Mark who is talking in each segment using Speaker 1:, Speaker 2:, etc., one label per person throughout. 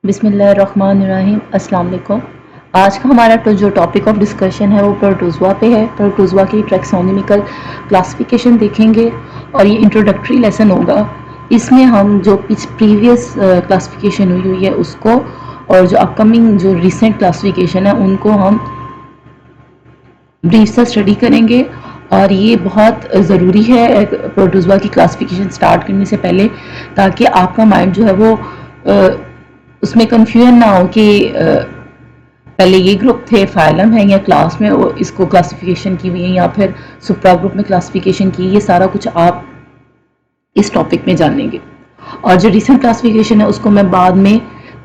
Speaker 1: बिस्मिल्लाहिर्रहमानिर्रहीम। अस्सलाम वालेकुम। आज का हमारा जो टॉपिक ऑफ डिस्कशन है वो प्रोटोज़ोआ पे है। प्रोटोज़ोआ की टैक्सोनॉमिकल क्लासिफिकेशन देखेंगे और ये इंट्रोडक्टरी लेसन होगा। इसमें हम जो प्रीवियस क्लासिफिकेशन हुई है उसको और जो अपकमिंग जो रिसेंट क्लासिफिकेशन है उनको हम ब्रीफ से स्टडी करेंगे। और ये बहुत ज़रूरी है प्रोटोज़ोआ की क्लासिफिकेशन स्टार्ट करने से पहले, ताकि आपका माइंड जो है वो उसमें कंफ्यूजन ना हो कि पहले ये ग्रुप थे, फाइलम है या क्लास में वो इसको क्लासिफिकेशन की हुई है या फिर सुप्रा ग्रुप में क्लासिफिकेशन की। ये सारा कुछ आप इस टॉपिक में जानेंगे। और जो रिसेंट क्लासिफिकेशन है उसको मैं बाद में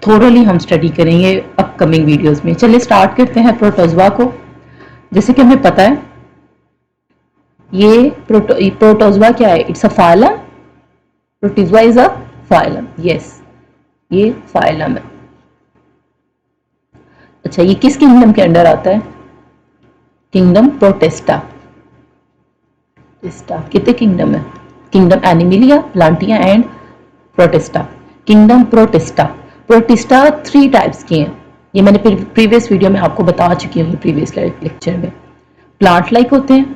Speaker 1: थोरली हम स्टडी करेंगे अपकमिंग वीडियोस में। चलिए स्टार्ट करते हैं प्रोटोज़ोआ को। जैसे कि हमें पता है ये प्रोटोज़ोआ क्या है, it's a phylum. Protozoa is a phylum, yes ये फाइलम है। अच्छा, ये किस किंगडम के अंडर आता है? Kingdom Protista. कितने किंगडम है? Kingdom Animalia, Plantae and Protista. Kingdom Protista. Protista 3 types के हैं। ये मैंने प्रीवियस वीडियो में आपको बता चुकी हूँ, प्रीवियस लेक्चर में। प्लांट लाइक होते हैं,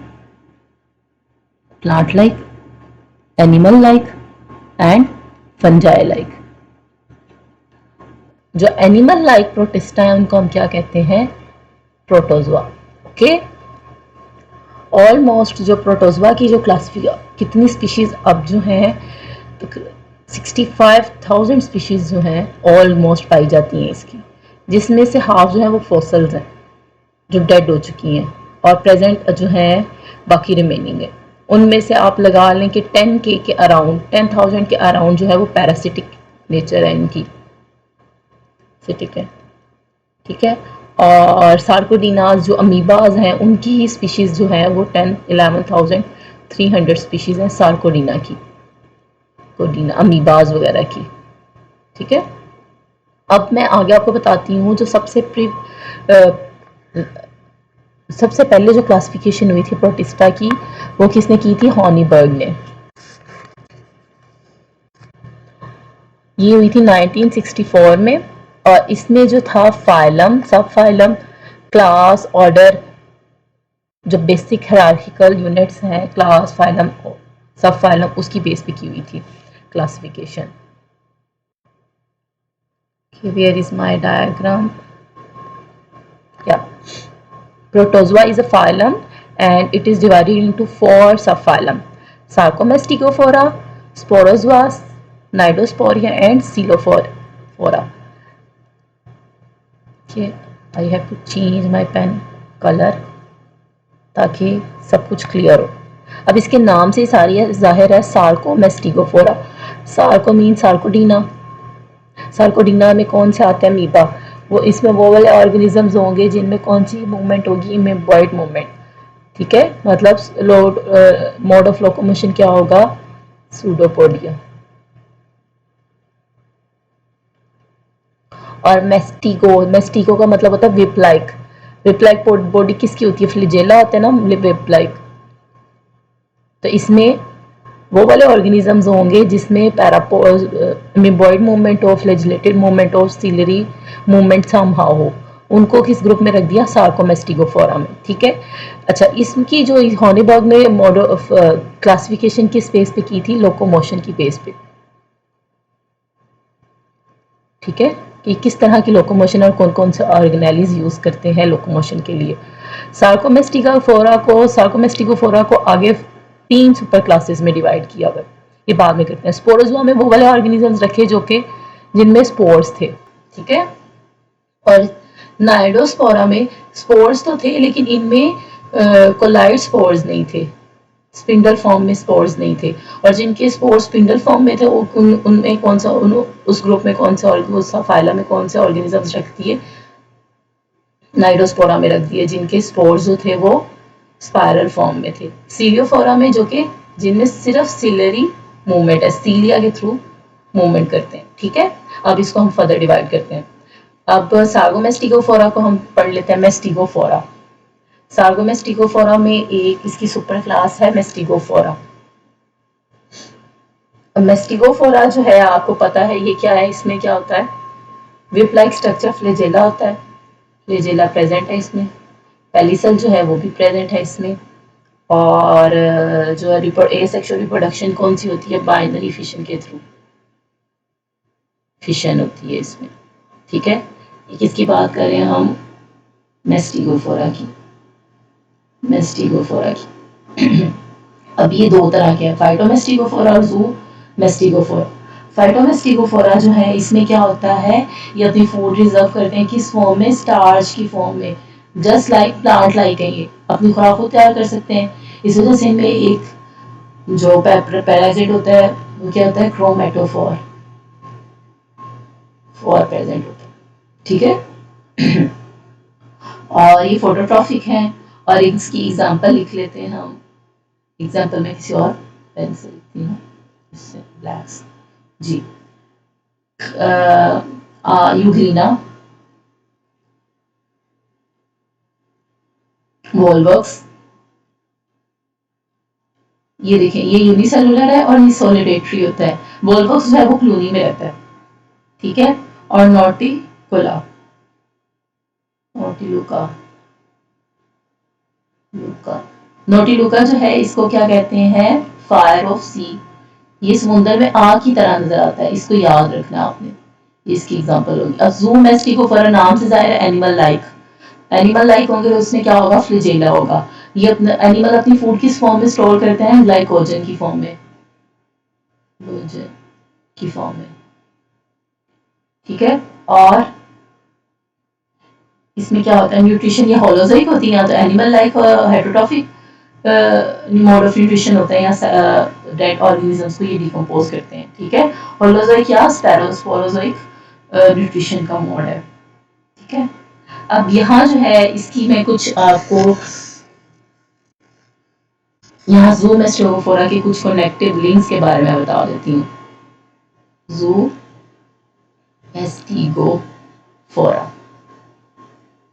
Speaker 1: plant like, animal like and fungi like. जो एनिमल लाइक प्रोटिस्टा है उनको हम क्या कहते हैं? प्रोटोज़ोआ। ओके। ऑलमोस्ट जो प्रोटोज़ोआ की जो कितनी स्पीशीज अब जो है तो 65,000 स्पीशीज जो हैं ऑलमोस्ट पाई जाती हैं इसकी, जिसमें से हाफ जो है वो फॉसल्स हैं जो डेड हो चुकी हैं और प्रेजेंट जो है बाकी रिमेनिंग है। उनमें से आप लगा लें कि 10K के अराउंड, 10,000 के अराउंड जो है वो पैरासिटिक नेचर है इनकी, सिटिक है, ठीक है। और सार्कोडीनास जो अमीबाज हैं उनकी ही स्पीशीज़ जो है वो 11,300 स्पीशीज़ हैं सार्कोडीना की, कोडीना अमीबाज वगैरह की, ठीक है। अब मैं आगे आपको बताती हूँ जो सबसे पहले जो क्लासिफिकेशन हुई थी प्रोटिस्टा की, वो किसने की थी? हॉनीबर्ग ने। ये हुई थी 1964 में। और इसमें जो था फाइलम, सब फाइलम, क्लास, ऑर्डर, जो बेसिक हायरार्किकल यूनिट्स हैं, क्लास, फाइलम, सब फाइलम, उसकी बेस पे की हुई थी classification. Here is my diagram. Yeah, Protozoa is a phylum and it is divided into 4 subphylum: Sarcomestigophora, Sporozoa, Cnidosporia and Coelophora. Okay, I have to change my pen color ताकि सब कुछ clear हो। अब इसके नाम से सारी जाहिर है Sarcomastigophora. Sarco mean Sarcodina. Sarcodina में कौन से आते हैं? अमीबा। वो इसमें वो वाले ऑर्गेनिजम्स होंगे जिनमें कौन सी मूवमेंट होगी? इमेबॉइड मूवमेंट, ठीक है। मतलब मोड ऑफ लोकोमोशन क्या होगा? सूडोपोडिया। और मेस्टिको का मतलब होता है whip like. Whip like body किसकी होती है? फ्लिजेला होता है ना विप लाइक। तो इसमें वो वाले ऑर्गेनिजम्स होंगे जिसमें अमीबॉइड मूवमेंट हो, फ्लैजिलेटेड मूवमेंट हो, सीलरी मूवमेंट समहाउ हो। उनको किस ग्रुप में रख दिया? सार्कोमेस्टिगोफोरा में, ठीक है। अच्छा, इसकी जो हॉनीबर्ग ने मॉडल ऑफ क्लासिफिकेशन किस बेस पे की थी? लोकोमोशन की बेस पे, ठीक है, कि किस तरह की लोकोमोशन और कौन कौन से ऑर्गेनेलिज यूज करते हैं लोकोमोशन के लिए। सार्कोमेस्टिगोफोरा को आगे 3 सुपर क्लासेस में डिवाइड किया गया, ये बाद में करते हैं। स्पोरोजोआ में वो वाले ऑर्गेनिजम्स रखे जो कि जिनमें स्पोर्स थे, ठीक है। और नाइडोस्पोरा में स्पोर्स तो थे लेकिन इनमें कोलाइड स्पोर्स नहीं थे, स्पिंडल फॉर्म में स्पोर्स नहीं थे। और जिनके स्पोर्स स्पिंडल फॉर्म में थे उनमें कौन सा, उस ग्रुप में कौन सा, उस फाइला में कौन से ऑर्गेनिजम्स रख दिए? नाइडोस्पोरा में रख दिए, जिनके स्पोर्स जो थे वो स्पाइरल फॉर्म में थे। सीलियोफोरा में जो कि जिनमें सिर्फ सिलरी मूवमेंट है, सीलिया के थ्रू मूवमेंट करते हैं, ठीक है। अब इसको हम फर्दर डिवाइड करते हैं। अब सार्कोमेस्टिगोफोरा को हम पढ़ लेते हैं, मेस्टिगोफोरा। सार्कोमेस्टिगोफोरा में एक इसकी सुपर क्लास है मेस्टिगोफोरा। मेस्टिगोफोरा जो है आपको पता है ये क्या है, इसमें क्या होता है? विप लाइक स्ट्रक्चर फ्लैजेला होता है, फ्लैजेला प्रेजेंट है इसमें। पेलिसल जो है वो भी प्रेजेंट है इसमें। और जो है एसेक्सुअल रिप्रोडक्शन कौन सी होती है, बाइनरी फिशन के थ्रू फिशन होती है इसमें। ठीक है, किसकी बात करें हम, मेस्टिगोफोरा की, मेस्टिगोफोरा की। अब ये दो तरह के हैं, फाइटोमेस्टिगोफोरा और जू मेस्टिगोफोरा। फाइटोमेस्टिगोफोरा जो है इसमें क्या होता है, ये अपनी फूड रिजर्व करते हैं किस फॉर्म में, स्टार्च की फॉर्म में। जस्ट लाइक प्लांट लाइक है, ये अपनी खुराक को तैयार कर सकते हैं। इस वजह से इनमें एक जो पैरासिट होता है वो क्या होता है, क्रोमेटोफोर फॉर प्रेजेंट होता है। ठीक है। और ये फोटोट्रॉफिक हैं। और इसकी एग्जांपल लिख लेते हैं हम। एग्जांपल में किसी और पेन से लिखती हूँ, इससे ब्लैक्स जी। यूग्रीना, वॉलवर्क्स, ये देखें ये यूनिसेलुलर है और ये सॉलिडेटरी होता है। वॉलवर्क्स जो है वो क्लूनी में रहता है। ठीक है, और नॉटिकुला, नोटिलुका, लुका, नोटिलुका जो है इसको क्या कहते हैं, फायर ऑफ सी। ये समुद्र में आग की तरह नजर आता है, इसको याद रखना आपने। इसकी एग्जांपल होगी। अब जूम मेस्टिकोफोरा नाम से जाहिर है एनिमल लाइक, एनिमल लाइक होंगे तो उसमें क्या होगा, फ्लैजेला होगा। ये अपने एनिमल अपनी फूड किस फॉर्म में स्टोर करते हैं, ग्लाइकोजन की फॉर्म में, ग्लाइकोजन की फॉर्म में। ठीक है, और इसमें क्या होता है, न्यूट्रिशन ये होलोजोइक होती है, या तो animal like heterotrophic mode of nutrition होता है, या डेड ऑर्गेनिजम्स को ये डिकम्पोज करते हैं। ठीक है, होलोजोइक या स्पेरोस्पोरोजोइक न्यूट्रिशन का मोड है। ठीक है, अब यहाँ जो है इसकी मैं कुछ आपको यहाँ जू मेस्टिगोफोरा के कुछ कनेक्टिव लिंक्स के बारे में बता देती हूँ। जू मेस्टिगोफोरा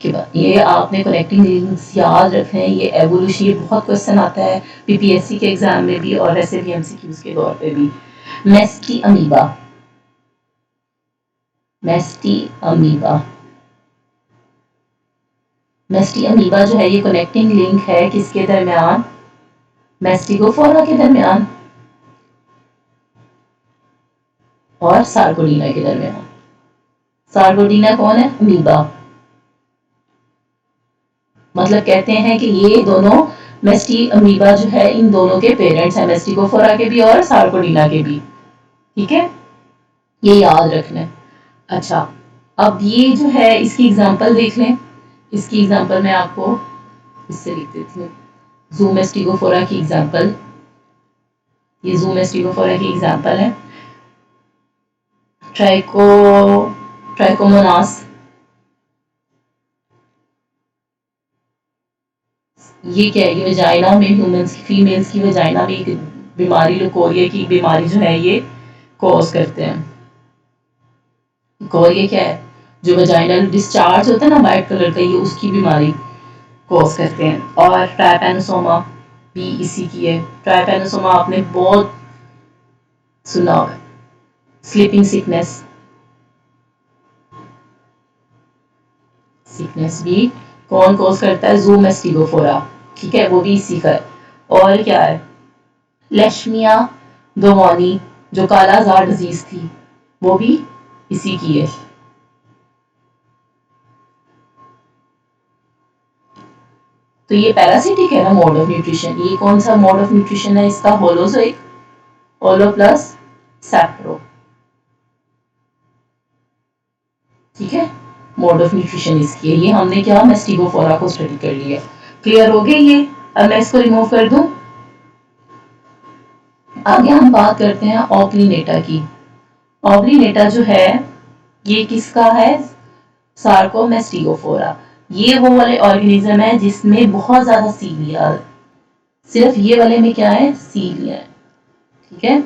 Speaker 1: के बाद ये आपने कनेक्टिंग लिंक्स याद रखने हैं। ये एवोल्यूशन, ये बहुत क्वेश्चन आता है पीपीएससी के एग्जाम में भी और वैसे भी एमसीक्यूज के तौर पे भी। मेस्टी अमीबा, मेस्टी अमीबा, मेस्टी अमीबा जो है ये कनेक्टिंग लिंक है किसके दरमियान, मेस्टिगोफोरा के दरमियान और सार्कोडीना के दरमियान। सार्कोडीना कौन है, अमीबा। मतलब कहते हैं कि ये दोनों मेस्टी अमीबा जो है इन दोनों के पेरेंट्स हैं, मेस्टिगोफोरा के भी और सार्कोडीना के भी। ठीक है, ये याद रखना है। अच्छा, अब ये जो है इसकी एग्जांपल देख लें। इसकी एग्जांपल मैं आपको इससे लिख देती हूँ, ज़ूमेस्टिगोफोरा की एग्जांपल। ये ज़ूमेस्टिगोफोरा की एग्जांपल है। ट्राइकोमोनास, ये क्या है, ये वजाइना में ह्यूमंस की फीमेल्स की वजाइना में एक बीमारी, लुकोरिया की बीमारी जो है ये कॉज करते हैं। लुकोरिया क्या है, जो वजाइनल डिस्चार्ज होता है ना वाइट कलर का, ये उसकी बीमारी कॉज करते हैं। और ट्राइपैनोसोमा भी इसी की है। ट्राइपैनोसोमा आपने बहुत सुना होगा। स्लीपिंग सिकनेस, सिकनेस भी कौन कॉज करता है, ज़ूमेस्टिगोफोरा। ठीक है, वो भी इसी का है। और क्या है, लेशमिया दोवानी जो काला जार डिजीज थी, वो भी इसी की है। तो ये पैरासिटिक है ना मोड ऑफ न्यूट्रिशन। ये कौन सा मोड ऑफ न्यूट्रिशन है इसका, होलोजोइक, होलो प्लस सैप्रो। ठीक है, मोड ऑफ न्यूट्रिशन इसकी है। ये हमने क्या, मेस्टिगोफोरा को स्टडी कर लिया। क्लियर हो गई ये। अब मैं इसको रिमूव कर दूं। आगे हम बात करते हैं ऑप्लिनेटा की। ऑप्लिनेटा जो है ये किसका है, सार्कोमेस्टिगोफोरा। ये वो वाले ऑर्गेनिज्म है जिसमें बहुत ज्यादा सीलिया, सिर्फ ये वाले में क्या है, सीलिया है। ठीक है,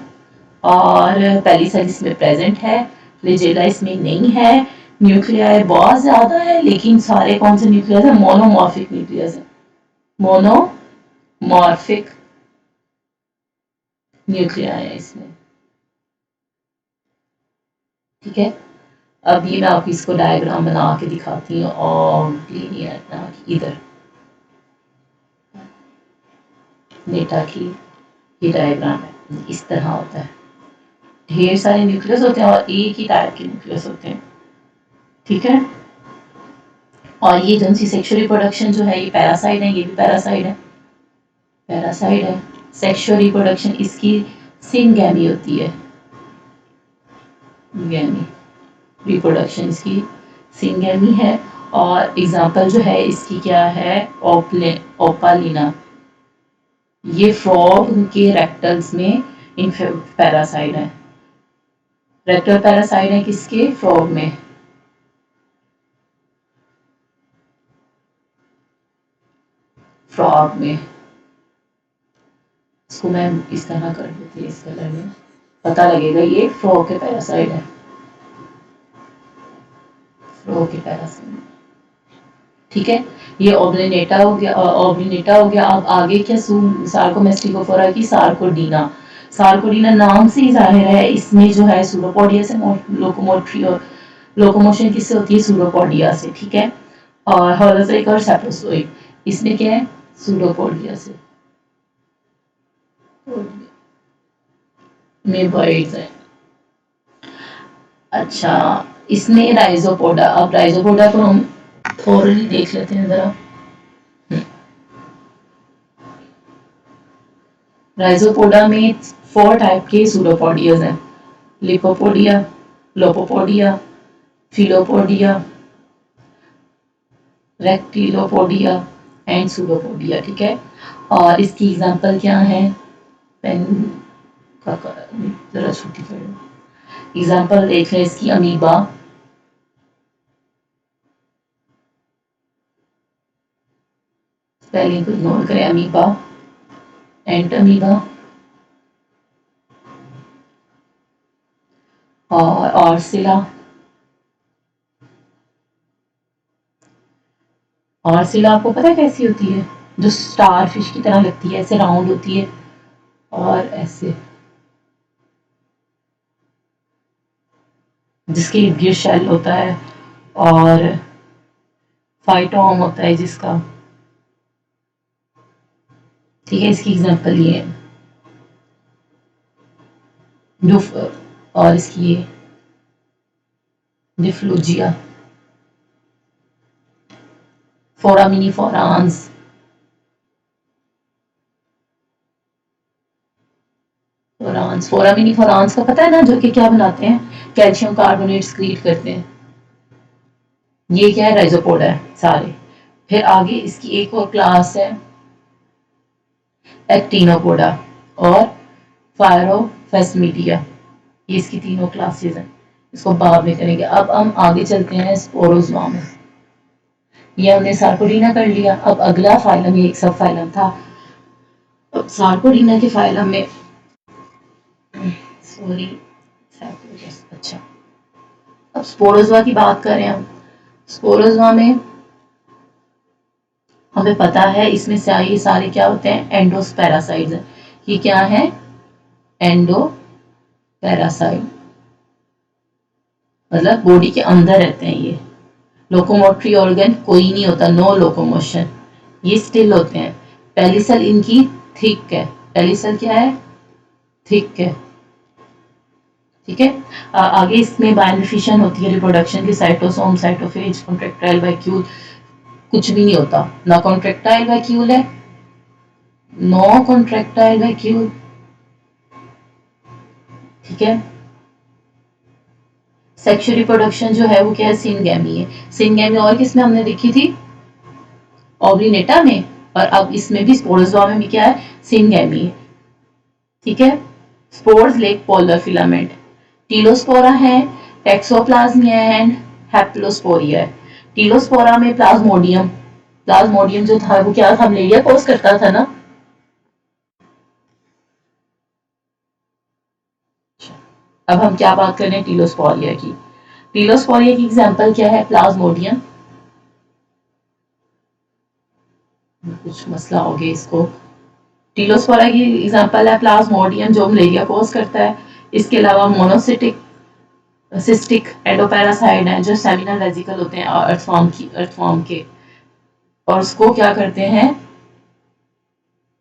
Speaker 1: और पहली सेल इसमें प्रेजेंट है, फ्लैजेला इसमें नहीं है। न्यूक्लियाई बहुत ज्यादा है, लेकिन सारे कौन से न्यूक्लियस है, मोनोमॉर्फिक न्यूक्लियस है, मोनोमॉर्फिक न्यूक्लियाई है इसमें। ठीक है, अब ये मैं आपको इसको डायग्राम बना के दिखाती हूँ और इधर नेटा की ये डायग्राम है, इस तरह होता है। ढेर सारे न्यूक्लियस होते हैं और एक ही टाइप के न्यूक्लियस होते हैं, ठीक है। और ये जो सी सेक्सुअल रिप्रोडक्शन जो है ये पैरासाइड है, ये भी पैरासाइड है, पैरासाइड है। सेक्सुअल रिप्रोडक्शन इसकी सिनगैमी होती है, गैमी रिप्रोडक्शन इसकी सिंगेमी है। और एग्जांपल जो है इसकी क्या है, ओपालिना, ये फ्रॉग के रेक्टल्स में पैरासाइड है। रेक्टल पैरासाइड है किसके, फ्रॉग में। फ्रॉग में इसको मैं इस तरह कर देती हूँ, इस कलर में पता लगेगा ये फ्रॉग के पैरासाइड है, फ्रॉग के पैरासाइड, ठीक है। ये ओब्लिनेटा हो गया, ओब्लिनेटा हो गया। अब आगे क्या, सार्कोमेस्टिकोफोरा की सार्कोडीना। सार्कोडीना नाम से ही जाहिर है इसमें जो है सूडोपोडिया से लोकोमोशन किससे होती है, सूडोपोडिया से, ठीक है। और होलोजोइक और सेप्रोजोइक इसमें क्या है, सूडोपोडिया से में बर्ड्स है। अच्छा, इसमें राइजोपोडा, अब राइजोपोडा को हम थोड़ी देख लेते हैं जरा। राइजोपोडा में 4 टाइप के सूडोपोडियाज हैं, लिपोपोडिया, लोपोपोडिया, फिलोपोडिया, रेक्टिलोपोडिया एंड सूडोपोडिया, ठीक है। और इसकी एग्जांपल क्या है, पेन का जरा छोटी कर, एग्जांपल देख लें इसकी, अमीबा, स्पेलिंग को इग्नोर करें, अमीबा, एंटमीबा और ऑर्सिला। ऑर्सिला आपको पता है कैसी होती है, जो स्टार फिश की तरह लगती है, ऐसे राउंड होती है और ऐसे, जिसके इर्द गिर्द शेल होता है और फाइटोम होता है जिसका, ठीक है। इसकी एग्जांपल ये है जो, और इसकी ये डिफ्लूजिया, फोरामिनीफोरांस, फोरामिनीफोरांस का पता है ना, जो कि क्या बनाते हैं, कैल्शियम कार्बोनेट सक्रीट करते हैं। ये क्या है, राइजोपोडा है सारे। फिर आगे इसकी एक और क्लास है एक्टिनोपोडा और फायरोफेस्मीडिया, ये इसकी तीनों क्लासेस हैं, इसको बाद में करेंगे। अब हम आगे चलते हैं स्पोरोजोआ में। ये हमने सार्कोडीना कर लिया। अब अगला फाइलम, ये एक सब फाइलम था। अब सार्कोडीना के फाइलम में, सॉरी, अच्छा, अब स्पोरोजोआ की बात करें हम। स्पोरोजोआ में हमें पता है इसमें से ये सारे क्या होते हैं, एंडोस्पैरासाइड्स हैं। ये क्या है, एंडोपैरासाइड, मतलब बॉडी के अंदर रहते हैं ये। लोकोमोटरी ऑर्गन कोई नहीं होता, नो लोकोमोशन, ये स्टिल होते हैं। पहली सेल इनकी थिक है, पहली सेल क्या है, थिक है, ठीक है। आगे इसमें बायोनिफिशन होती है, रिप्रोडक्शन की, साइटोसोम, साइटोफेज, कॉन्ट्रैक्टाइल वैक्यूल, कुछ भी नहीं होता, ना कॉन्ट्रैक्टाइल वैक्यूल है, नो कॉन्ट्रैक्टाइल वैक्यूल, ठीक है। सेक्सुअल रिप्रोडक्शन जो है वो क्या है, सिनगैमी है। सिनगैमी और किसमें हमने देखी थी, ओब्लिनेटा में, और अब इसमें भी स्पोरोजोआ में भी क्या है, सिनगैमी है, ठीक है। स्पोर्स लेक पोलर फिलामेंट, टीलोस्पोरा है, टेक्सोप्लाज्मिया एंड हैप्लोस्पोरिया है। टीलोस्पोरा में प्लाज्मोडियम, प्लाज्मोडियम जो था वो क्या था, मलेरिया कोज करता था ना। अब हम क्या बात कर रहे हैं, टीलोस्पोरिया की। टीलोस्पोरिया की एग्जांपल क्या है, प्लाज्मोडियम, कुछ मसला हो गया इसको। टीलोस्पोरा की एग्जांपल है प्लाज्मोडियम जो मलेरिया कोज करता है। इसके अलावा मोनोसिटिक सिस्टिक एंडोपैरासाइट हैं जो सेमिनल वेजिकल होते हैं अर्थ फॉर्म के, और उसको क्या करते हैं,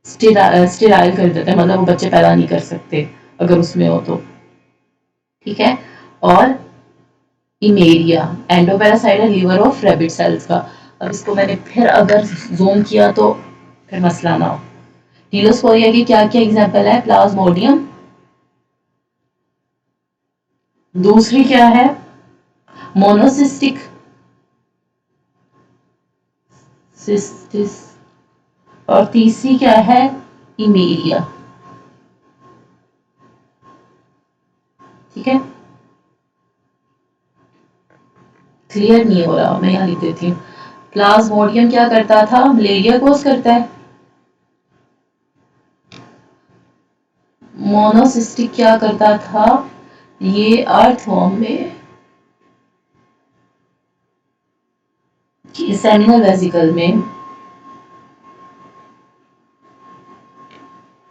Speaker 1: स्टेराइल कर देते हैं, मतलब वो बच्चे पैदा नहीं कर सकते अगर उसमें हो तो। ठीक है। और इमेरिया एंडोपैरासाइट है लीवर ऑफ रैबिट सेल्स का। अब इसको मैंने फिर अगर जूम किया तो फिर मसला ना हो। टीलोस्पोरिया की क्या क्या एग्जांपल है, प्लाज्मोडियम, दूसरी क्या है मोनोसिस्टिक सिस्टिस, और तीसरी क्या है इमेरिया। ठीक है, क्लियर नहीं हो रहा, मैं यहाँ लिख देती हूँ। प्लाज्मोडियम क्या करता था, मलेरिया कोज करता है। मोनोसिस्टिक क्या करता था, ये अर्थवॉर्म में सेमिनल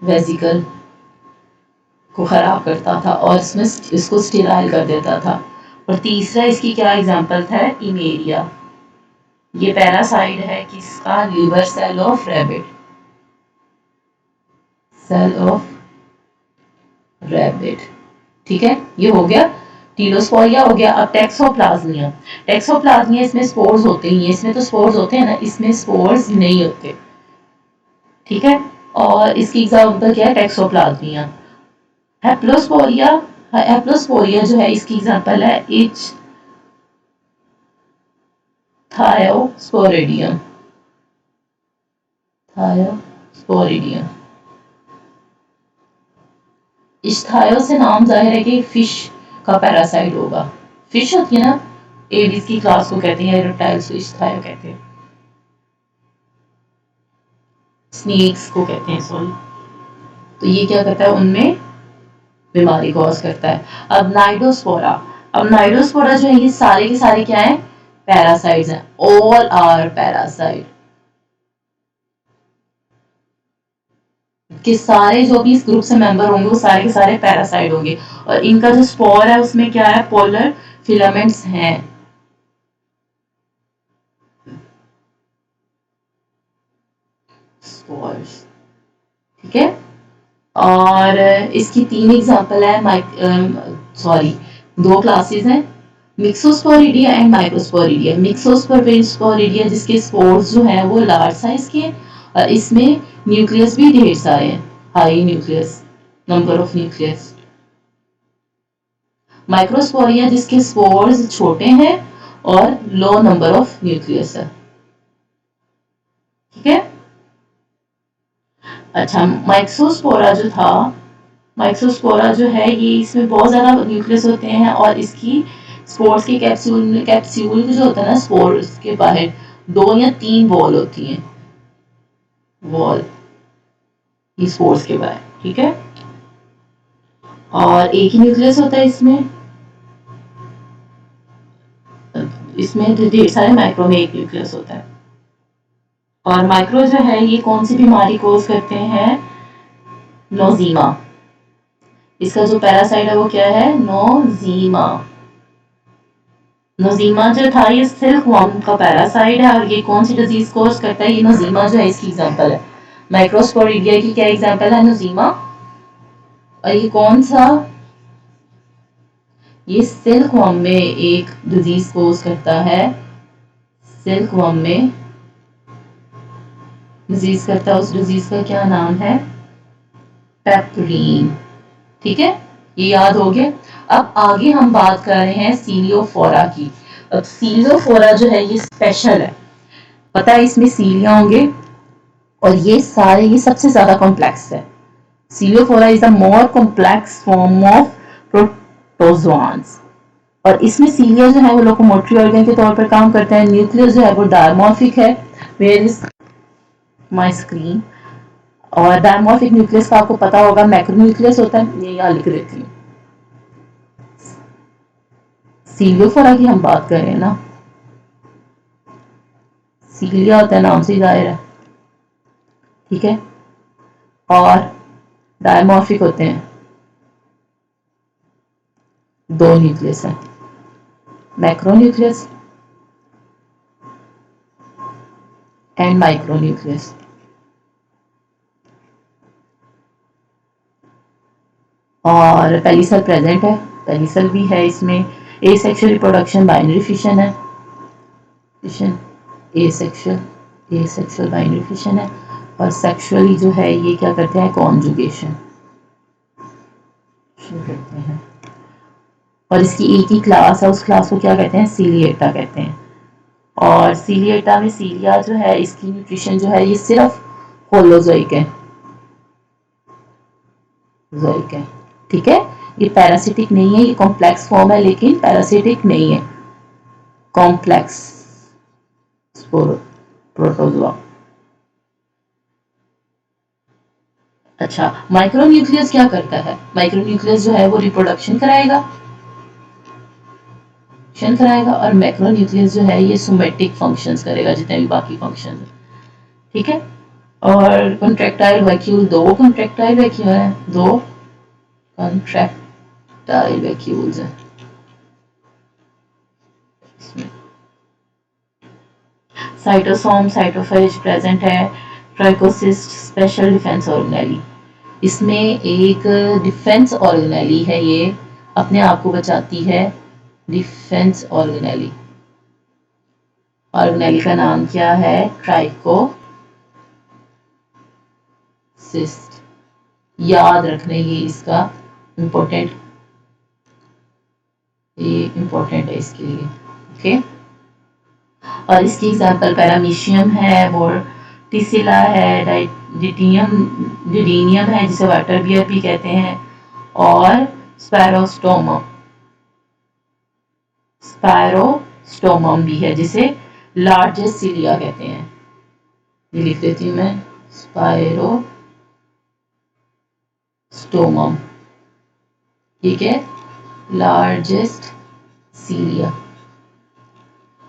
Speaker 1: वेजिकल को खराब करता था और इसमें इसको स्टेराइल कर देता था। और तीसरा इसकी क्या एग्जांपल था, इमेरिया। ये पैरासाइट है किसका, liver cell of rabbit, cell of rabbit. ठीक है, ये हो गया टीलोस्पोरिया हो गया। अब टैक्सोप्लाज्मिया, टैक्सोप्लाज्मिया इसमें स्पोर्स होते ही हैं, इसमें तो स्पोर्स होते हैं ना, इसमें स्पोर्स नहीं होते। ठीक है, और इसकी एग्जांपल क्या है, टैक्सोप्लाज्मिया। हेप्लोस्पोरिया, हेप्लोस्पोरिया जो है इसकी एग्जांपल है इच थायोस्पोरिडियम, थायोस्पोरिडियम। इस्थायो से नाम जाहिर है कि फिश का पैरासाइट होगा। फिश होती है ना, एडीज की क्लास को कहते हैं, रेप्टाइल्स को इस्थायो कहते हैं, स्नेक्स को कहते हैं सॉरी। तो ये क्या करता है, उनमें बीमारी कॉज करता है। अब नाइडोस्पोरा, अब नाइडोस्पोरा जो है ये सारे के सारे क्या है, पैरासाइट्स हैं, ऑल आर पैरासाइट। कि सारे जो भी इस ग्रुप से मेंबर होंगे वो सारे के सारे पैरासाइट होंगे, और इनका जो स्पोर है उसमें क्या है, पोलर फिलामेंट्स हैं। स्पोर्स, ठीक है। और इसकी तीन एग्जांपल है, सॉरी दो क्लासेस हैं, मिक्सोस्पोरिडिया एंड माइक्रोस्पोरिडिया। मिक्सोस्पोरिडिया जिसके स्पोर्स जो हैं वो लार्ज साइज के हैं, और इसमें न्यूक्लियस भी ढेर सारे हैं, high nucleus, number of nucleus. Microsporia जिसके स्पोर्स छोटे हैं और लो नंबर ऑफ न्यूक्लियस है। ठीक है। अच्छा, माइक्रोस्पोरा जो था, माइक्रोस्पोरा जो है ये इसमें बहुत ज्यादा न्यूक्लियस होते हैं, और इसकी स्पोर्स के कैप्सूल जो होता है ना, स्पोर्स के बाहर 2 या 3 वॉल होती हैं, वॉल ये स्पोर्स के बाहर। ठीक है, और एक ही न्यूक्लियस होता है इसमें, इसमें ढेर सारे माइक्रो में एक न्यूक्लियस होता है। और माइक्रो जो है ये कौन सी बीमारी कोज करते हैं, नोजीमा। इसका जो पैरासाइट है वो क्या है, नोजीमा। नोजीमा जो था ये सिल्क वर्म का पैरासाइट है, और ये कौन सी डिजीज कोज करता है, ये नोजीमा जो है इसकी एग्जांपल है। माइक्रोस्पोरिडिया की क्या एग्जांपल है, नोजीमा। और ये कौन सा, ये सिल्क वर्म में एक डिजीज कोज करता है, सिल्क वर्म में डिजीज करता है, उस डिजीज का क्या नाम है, पेपरीन। ठीक है, ये याद हो गया। अब आगे हम बात कर रहे हैं सीलियोफोरा की। अब सीलियोफोरा जो है ये स्पेशल है, पता है इसमें सीलिया होंगे, और ये सारे ये सबसे ज्यादा कॉम्प्लेक्स है। Ciliophora is the more complex form of protozoans, और इसमें सीलिया जो है वो लोकोमोटरी ऑर्गन के तौर पर काम करते हैं। न्यूक्लियस जो है वो डायमॉर्फिक है, वेयर इज माय स्क्रीन। और डायमॉर्फिक न्यूक्लियस का आपको पता होगा मैक्रोन्यूक्लियस होता है, ये यहाँ लिख देती हूँ। सीलियोफोरा की हम बात कर रहे हैं ना, सीलिया होता है नाम से जाहिर है। ठीक है, और डायमॉर्फिक होते हैं, 2 न्यूक्लियस है। Macronucleus and micronucleus. और पेलिसल प्रेजेंट है, पेलिसल भी है इसमें। एसेक्सुअल रिप्रोडक्शन बाइनरी फिशन है, फिशन एसेक्सुअल बाइनरी फिशन है। और सेक्सुअली जो है ये क्या करते हैं, कॉन्जुगेशन करते हैं। और इसकी एक ही क्लास है, उस क्लास को क्या कहते हैं, सीलिएटा कहते हैं। और सीलिएटा में सीलिया जो है इसकी न्यूट्रिशन जो है ये सिर्फ होलोजोइक है, जोइक है, ठीक है। ये पैरासिटिक नहीं है, ये कॉम्प्लेक्स फॉर्म है लेकिन पैरासिटिक नहीं है, कॉम्प्लेक्स प्रोटोजोआ। अच्छा, माइक्रोन्यूक्लियस क्या करता है, माइक्रोन्यूक्लियस जो है वो रिप्रोडक्शन कराएगा, और मैक्रोन्यूक्लियस जो है ये सोमेटिक फंक्शंस करेगा, जितने भी बाकी फंक्शंस हैं, ठीक है। और कॉन्ट्रैक्टाइल वैक्यूल, दो कॉन्ट्रैक्टाइल वैक्यूल हैं, दो कॉन्ट्रैक्टाइल वैक्यूल्स हैं इसमें। साइटोसोम, साइटोफेज प्रेजेंट है। ट्राइकोसिस्ट स्पेशल डिफेंस ऑर्गेनेली, इसमें एक डिफेंस ऑर्गेनेली है, ये अपने आप को बचाती है, डिफेंस ऑर्गेनेली। ऑर्गेनेली का नाम क्या है, ट्राइकोसिस्ट। याद रखने ये इसका इम्पोर्टेंट, ये इम्पोर्टेंट है इसके लिए, ओके। और इसकी एग्जांपल पैरामीशियम है, वोर्टिसिला है, डिडीनियम है जिसे वाटर बियर भी कहते हैं, और स्पायरोस्टोमम भी है जिसे लार्जेस्ट सीलिया कहते हैं। ये लिख देती हूँ मैं, स्पायरोस्टोमम, ठीक है, largest cilia,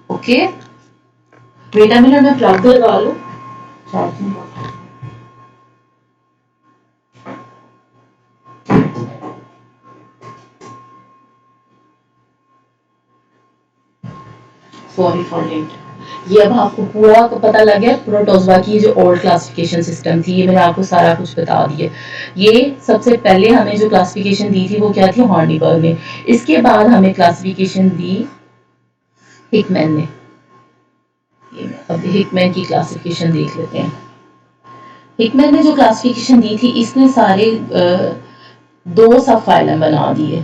Speaker 1: okay. Wait a minute, मैं प्लग लगा लूं, चार्जिंग। Sorry for late. ये अब आपको पूरा पता लग गया प्रोटोजोआ की जो ओल्ड क्लासिफिकेशन सिस्टम थी, ये मैंने आपको सारा कुछ बता दिया। ये सबसे पहले हमें जो क्लासिफिकेशन दी थी वो क्या थी, हॉर्नीबर्ग ने। इसके बाद हमें क्लासिफिकेशन दी हिकमैन ने। अब हिकमैन की क्लासिफिकेशन देख लेते हैं। हिकमैन ने जो क्लासिफिकेशन दी थी, इसने सारे दो सब फाइलम बना दिए।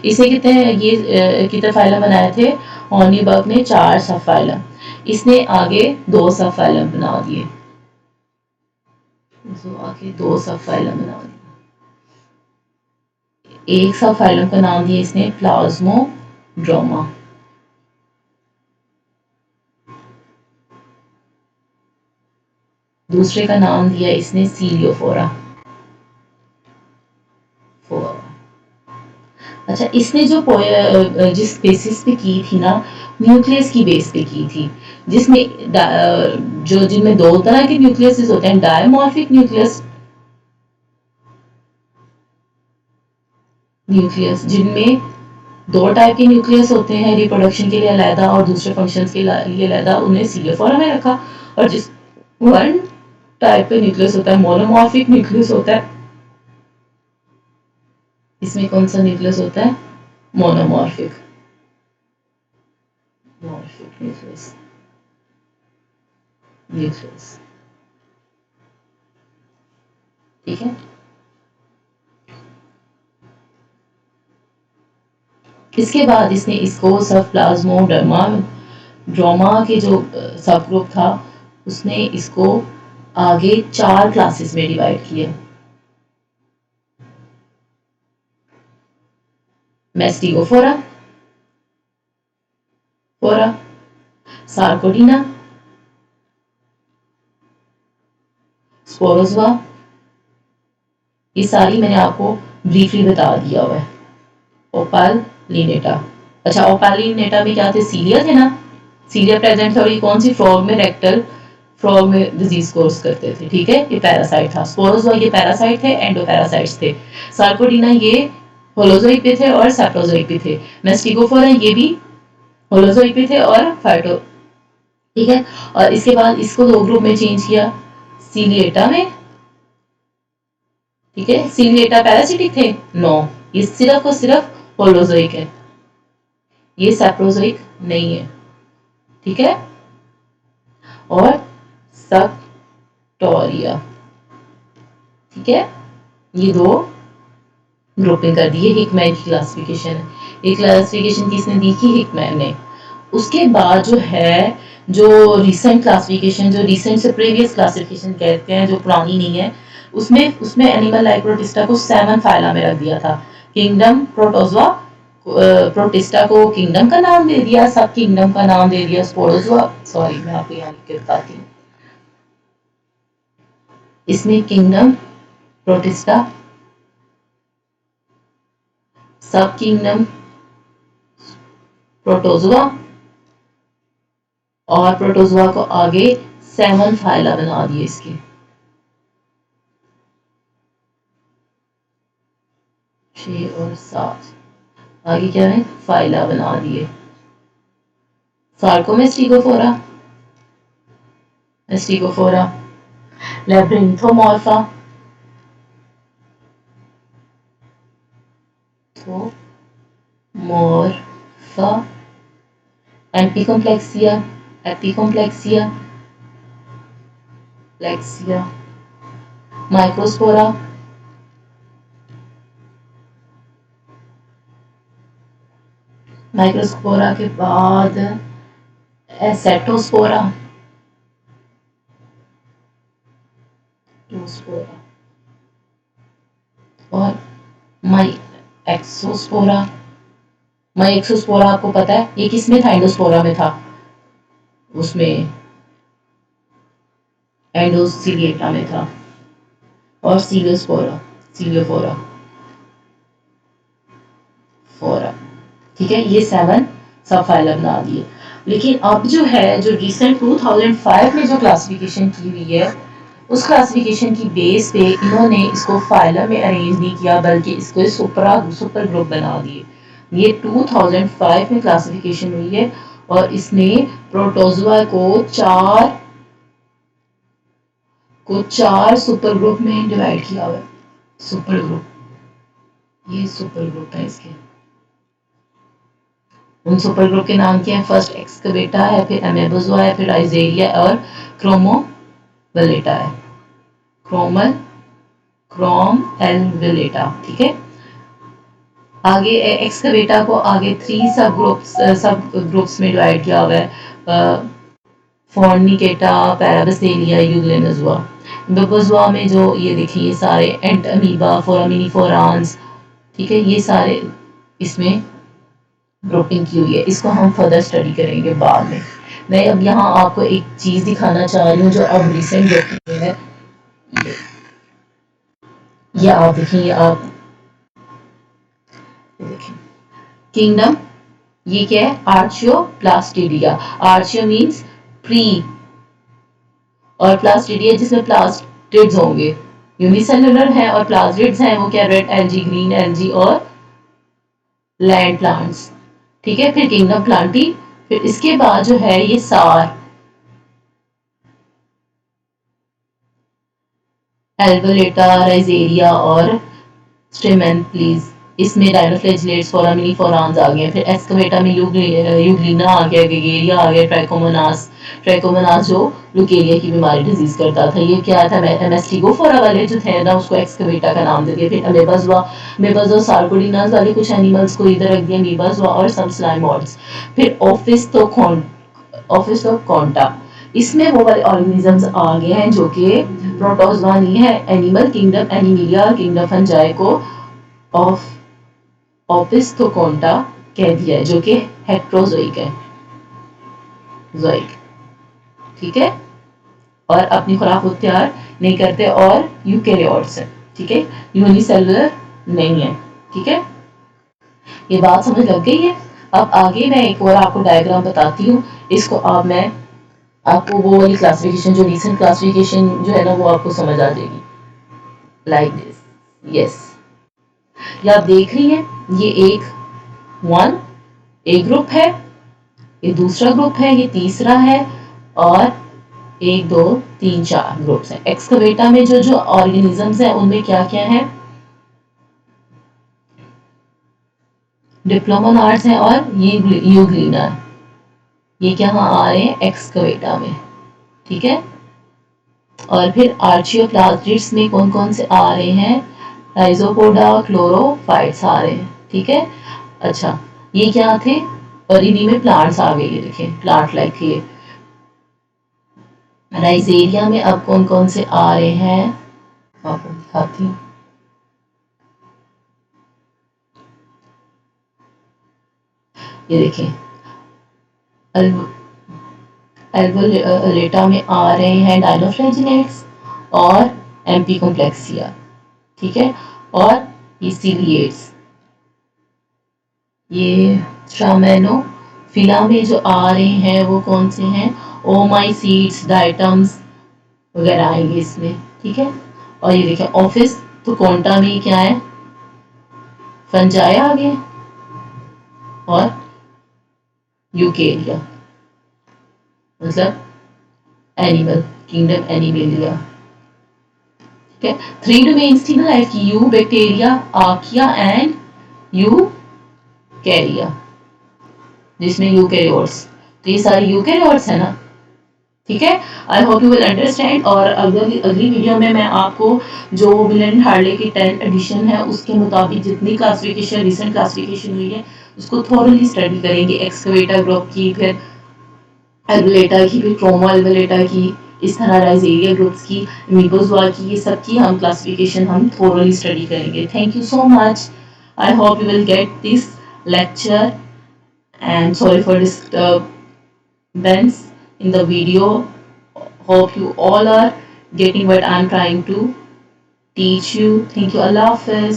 Speaker 1: इसे कितने फाइलम बनाए थे, हॉर्नीबर्ग ने 4 सब फाइलम, इसने आगे 2 सब फाइलम बना दिए, आगे 2 सब फाइलम बना दिए। एक सब फाइलम का नाम दिया इसने प्लाज्मोड्रोमा, दूसरे का नाम दिया इसने सीलियोफोरा। अच्छा, इसने जो जिस बेसिस पे की थी ना, न्यूक्लियस की बेस पे की थी, जिसमें जिनमें 2 तरह के न्यूक्लियस होते हैं, डायमॉर्फिक न्यूक्लियस जिनमें 2 टाइप के न्यूक्लियस होते हैं, रिप्रोडक्शन के लिए अलग और दूसरे फंक्शंस के लिए अलग, उन्हें सीलियोफोरा में रखा। और जिस 1 टाइप पे न्यूक्लियस होता है, मोनोमॉर्फिक न्यूक्लियस होता है, इसमें कौन सा न्यूक्लियस होता है, मोनोमॉर्फिक न्यूक्लियस, ठीक है। इसके बाद इसने इसको सब प्लाज्मोड्रोमा के जो सब ग्रुप था, उसने इसको आगे 4 क्लासेस में डिवाइड किया। मेस्टिगोफोरा, सार्कोडिना, स्पोरोजोआ, ये सारी मैंने आपको ब्रीफली बता दिया हुआ है। ओपालिनेटा, अच्छा ओपालिनेटा में क्या थे, सीलिया थे ना, सीलिया प्रेजेंट था, और ये कौन सी फ्रॉग में, रेक्टल फ्रॉग में डिजीज कोर्स करते थे, ठीक है, ये पैरासाइट था। स्पोरोजोआ ये पैरासाइट थे, एंडोपैरासाइट्स थे। सार्कोडिना ये होलोजोइक पे थे और सैप्रोजोइक पे थे। मेस्टिगोफोरा ये भी होलोजोइक भी थे और फाइटो, ठीक है। और इसके बाद इसको दो ग्रुप में चेंज किया, सीलिएटा में, ठीक है। सीलिएटा पैरासिटिक थे, नो, ये सिर्फ और सिर्फ होलोजोइक है, ये सैप्रोजोइक नहीं है, ठीक है। और सक्टोरिया, ठीक है। ये दो ग्रुपिंग कर दी, ये हिकमैन की क्लासिफिकेशन है। ये क्लासिफिकेशन किसने दी थी? हिकमैन ने। उसके बाद जो है, जो रिसेंट क्लासिफिकेशन, जो रिसेंट से प्रीवियस क्लासिफिकेशन कहते हैं, जो पुरानी नहीं है, उसमें उसमें एनिमल लाइक प्रोटिस्टा को 7 फाइला में रख दिया था। किंगडम प्रोटोजोआ, प्रोटिस्टा को किंगडम का नाम दे दिया, सब किंगडम का नाम दे दिया। स्पोरोजोआ, सॉरी मैं आपको यहाँ लिख के बताती हूँ, इसमें किंगडम प्रोटिस्टा, सब किंगडम प्रोटोजोआ, और प्रोटोजोआ को आगे 7 फाइला बना दिए इसके, 6 और 7, आगे क्या है? फाइला बना दिए। फार्कोमेस्टिकोफोरा, मेस्टिकोफोरा, लैब्रिंथोमॉर्फा, तो मोर्फा, एपिकॉम्प्लेक्सिया, एपिकॉम्प्लेक्सिया, प्लेक्सिया, माइक्रोस्पोरा, माइक्रोस्पोरा के बाद एसेटोस्पोरा, और माई एक्सोस्पोरा। माई एक्सोस्पोरा आपको पता है ये किसमें था? एंडोस्पोरा में था, उसमें एंडोसिलिएटा में था। और सीलियोस्पोरा, सीलियोफोरा, फोरा, ठीक है। ये 7 सब फाइलम बना दिए। लेकिन अब जो है, जो रिसेंट 2005 में जो क्लासिफिकेशन की हुई है, उस क्लासिफिकेशन की बेस पे इन्होंने इसको फाइलम में अरेंज नहीं किया, बल्कि इसको सुपर ग्रुप बना दिए। ये 2005 में क्लासिफिकेशन हुई है, और इसने प्रोटोजोआ को चार सुपर ग्रुप में डिवाइड किया हुआ है। सुपर ग्रुप, ये सुपर ग्रुप है इसके। उन सुपर ग्रुप के नाम क्या है? फर्स्ट एक्सकवेटा है, फिर अमेबोजोआ है, फिर आइजेरिया और क्रोमोवेलेटा है। क्रोम एलवेलेटा, ठीक है। आगे एक्सकवेटा को आगे 3 सब ग्रुप्स में डिवाइड किया हुआ है, फोर्निकेटा, पैराबसेलिया, यूग्लेनोजोआ। एमेबोजोआ में जो ये देखिए, ये सारे एंट अमीबा, फोरामिनीफोरांस, ठीक है, ये सारे इसमें ग्रुपिंग की हुई है। इसको हम फर्दर स्टडी करेंगे बाद में। मैं अब यहाँ आपको एक चीज दिखाना चाह रही हूँ जो अब रिसेंट ग्रुपिंग है। ये आप देखिए, आप देखिए किंगडम, ये क्या है? आर्चियोप्लास्टिडिया। आर्चियो मीन्स प्री, और प्लास्टिडिया जिसमें प्लास्टिड्स होंगे, यूनिसेलुलर है, और प्लास्टिड्स हैं वो क्या? रेड एल्जी, ग्रीन एल्जी और लैंड प्लांट्स, ठीक है। फिर किंगडम प्लांटी, फिर इसके बाद जो है ये सार, एल्वोलेटा, राइजेरिया और स्ट्रेमेंथलीज, इसमें डायनोफ्लैजिलेट्स, फोरामिनीफोरांस आ गए। फिर एस्कवेटा में यूग्लिना आ गया, गेगेरिया आ गया, ट्रैकोमोनास जो लुकेरिया की बीमारी डिजीज करता था। ये क्या था? मेस्टिकोफोरा वाले जो थे ना, उसको एक्सकवेटा का नाम दे दिया। फिर अमेबाजुआ सार्कोडिनास वाले कुछ एनिमल्स को इधर रख दिया, अमीबाजुआ और सम स्लाइमोइड्स। फिर ओफिस्थोकॉन्टा, इसमें वो वाले ऑर्गेनिजम्स आ गए हैं जो कि प्रोटोजोआ नहीं है। एनिमल किंगडम एनिमिलिया और किंगडम फंजाई को ओफिस्थोकॉन्टा कह दिया है, जो कि हेट्रोजोइक है, जोइक, ठीक है। और अपनी खुराक को तैयार नहीं करते, और यूकेरियोट्स है, ठीक है, यूनिसेलुलर नहीं है, ठीक है। ये बात समझ लग गई है। अब आगे मैं एक और आपको डायग्राम बताती हूँ। इसको अब मैं आपको वो वाली क्लासिफिकेशन, जो रिसेंट क्लासिफिकेशन जो है ना, वो आपको समझ आ जाएगी, लाइक दिस। यस, ये आप देख रही हैं, ये एक ग्रुप है, ये दूसरा ग्रुप है, ये तीसरा है, और 1 2 3 4 ग्रुप्स हैं। एक्सकवेटा में जो जो ऑर्गेनिजम्स हैं उनमें क्या क्या है, डिप्लोमोनार्ड्स हैं और ये यूग्लिना, ये क्या आ रहे हैं एक्सकवेटा में, ठीक है। और फिर आर्चियोप्लाज्मिड्स में कौन कौन से आ रहे हैं, राइजोपोडा, क्लोरोफाइट्स आ रहे हैं, ठीक है। अच्छा, ये क्या थे, और इन्हीं में प्लांट्स आ गए, ये देखें प्लांट लाइक ये। राइजेरिया में अब कौन कौन से आ रहे हैं, आपको दिखाती हूँ। ये देखें एल्वोलेटा में आ रहे हैं डाइनोफ्लैजिनेट्स और एम्पी कॉम्प्लेक्सिया, ठीक है। और ये सीलिएट्स, ये ट्रामेनोफिला में जो आ रहे हैं वो कौन से हैं, ओमाइसीड्स, डाइटम्स वगैरह आएंगे इसमें, ठीक है। और ये देखें ऑफिस तो कोंटा में क्या है, फंजाई आ गए, और यूकेरिया मतलब एनिमल किंगडम एनिमेलिया, ठीक है। 3 डोमेन्स थी ना लाइफ की, यू बैक्टीरिया, आर्किया एंड यूकैरिया, जिसमें यूकैरियोट्स, तो ये सारे यूकैरियोट्स है ना, ठीक है। I hope you will understand. और अगली वीडियो में मैं आपको जो मिलन हार्ले की 10th एडिशन है उसके मुताबिक जितनी क्लासिफिकेशन रिसेंट क्लासिफिकेशन हुई है उसको थोरली स्टडी करेंगे, एक्सकवेटा ग्रुप की, फिर एल्वुलेटा की, फिर क्रोमो एल्वुलेटा की, इस तरह राइजेरिया ग्रुप्स की, मीबोजोआ की, ये सब की हम क्लासिफिकेशन हम थोरली स्टडी करेंगे। Thank you so much. I hope you will get this lecture and sorry for disturbance in the video. Hope you all are getting what I'm trying to teach you. Thank you. Allah Hafiz.